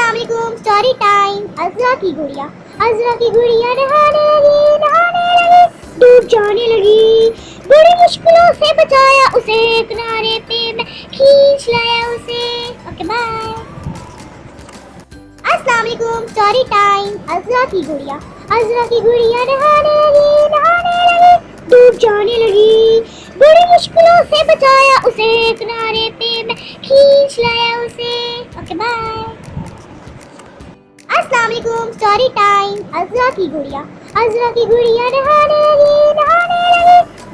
अस्सलाम वालेकुम। Story time. Azra की गुड़िया नहाने लगी, डूब जाने लगी। बड़ी मुश्किलों से बचाया उसे, किनारे पे मैं खींच लाया उसे। Okay bye. अस्सलाम वालेकुम। Story time. अज़रा की गुड़िया नहाने लगी, डूब जाने लगी। बड़ी मुश्किलों से बचाया उसे, किनारे पे मैं खींच लाया उसे। Okay bye. अस्सलाम वालेकुम। Story time. अज़रा की गुड़िया नहाने लगी,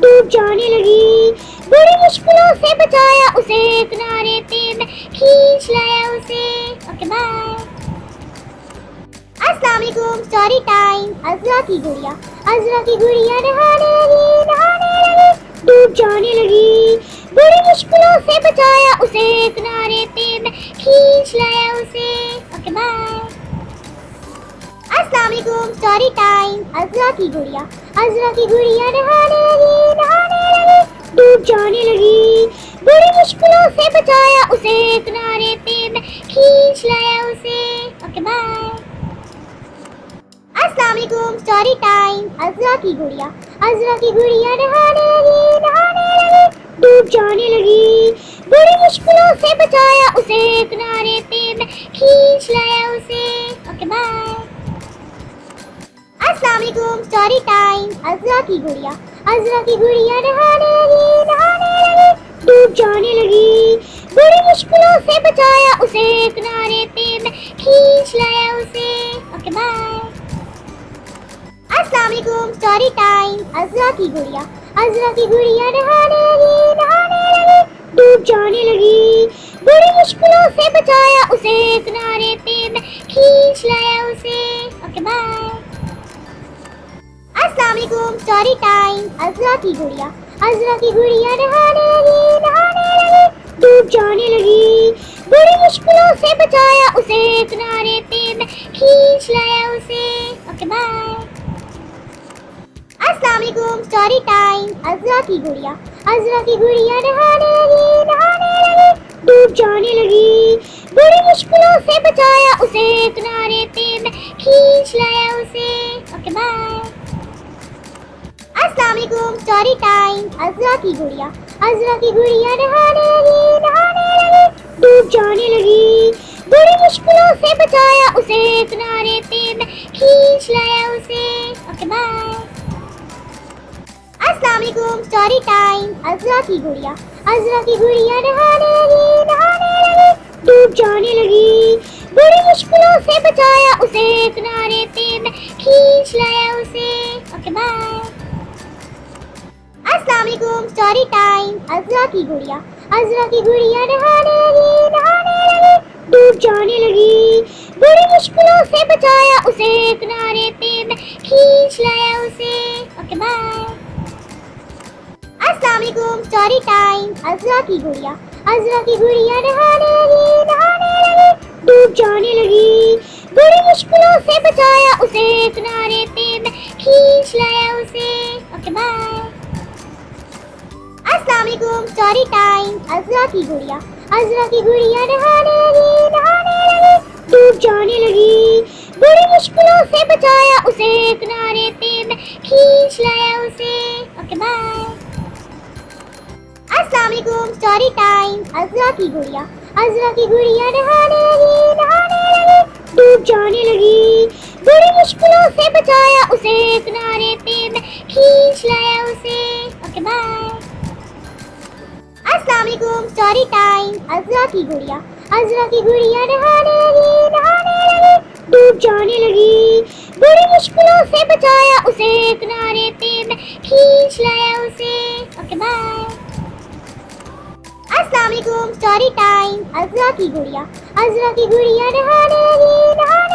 डूब जाने लगी। बड़ी मुश्किलों से बचाया उसे, किनारे पे मैं खींच लाया उसे। Okay bye. अस्सलाम वालेकुम। Story time. अज़रा की गुड़िया नहाने लगी, डूब जाने लगी। बड़ी मुश्किलों से बचाया उसे, किनारे पे मैं खींच लाया उसे। Okay bye. अस्सलाम वालेकुम। Story time. अज़रा की गुड़िया नहाने लगी, डूब जाने लगी। बड़ी मुश्किलों से बचाया उसे, किनारे पे मैं खींच लाया उसे। Okay bye. अस्सलाम वालेकुम। Story time. अज़रा की गुड़िया नहाने लगी, डूब जाने लगी। बड़ी मुश्किलों से बचाया उसे, किनारे पे मैं खींच लाया उसे। Okay bye. अस्सलाम वालेकुम। Story time. अज़रा की गुड़िया नहाने लगी, डूब जाने लगी। बड़ी मुश्किलों से बचाया उसे, किनारे पे मैं खींच लाया उसे। Okay bye. अस्सलाम वालेकुम। Story time. अज़रा की गुड़िया नहाने लगी, डूब जाने लगी। बड़ी मुश्किलों से बचाया उसे, किनारे पे मैं खींच लाया उसे। Okay bye. अस्सलाम वालेकुम। Story time. अज़रा की गुड़िया नहाने लगी, डूब जाने लगी। बड़ी मुश्किलों से बचाया उसे, किनारे पे मैं खींच लाया उसे। Okay bye. अस्सलाम वालेकुम। Story time. अज़रा की गुड़िया नहाने लगी, डूब जाने लगी। बड़ी मुश्किलों से बचाया उसे, किनारे पे मैं खींच लाया उसे। Okay bye. अस्सलाम वालेकुम। Story time. अज़रा की गुड़िया नहाने लगी, डूब जाने लगी। बड़ी मुश्किलों से बचाया उसे, किनारे पे मैं खींच लाया उसे। Okay bye. अस्सलाम वालेकुम। Story time. अज़रा की गुड़िया नहाने लगी, डूब जाने लगी। बड़ी मुश्किलों से बचाया उसे, किनारे पे मैं खींच लाया उसे। Okay bye. अस्सलाम वालेकुम। Story time. अज़रा की गुड़िया नहाने लगी, डूब जाने लगी। बड़ी मुश्किलों से बचाया उसे, किनारे पे मैं खींच लाया उसे। Okay bye. अस्सलाम वालेकुम। Story time. अज़रा की गुड़िया नहाने लगी, डूब जाने लगी। बड़ी मुश्किलों से बचाया उसे, किनारे पे मैं खींच लाया उसे। Okay bye. अस्सलाम वालेकुम। Story time. अज़रा की गुड़िया नहाने लगी, डूब जाने लगी। बड़ी मुश्किलों से बचाया उसे, किनारे पे मैं खींच लाया उसे। Okay bye. अस्सलाम वालेकुम। Story time. अज़रा की गुड़िया नहाने लगी, डूब जाने लगी। बड़ी मुश्किलों से बचाया उसे, किनारे पे मैं खींच लाया उसे। Okay bye. अस्सलाम वालेकुम। Story time. अज़रा की गुड़िया नहाने लगी, डूब जाने लगी। बड़ी मुश्किलों से बचाया उसे, किनारे पे मैं खींच लाया उसे। Okay bye. अस्सलाम वालेकुम। Story time. अज़रा की गुड़िया नहाने लगी,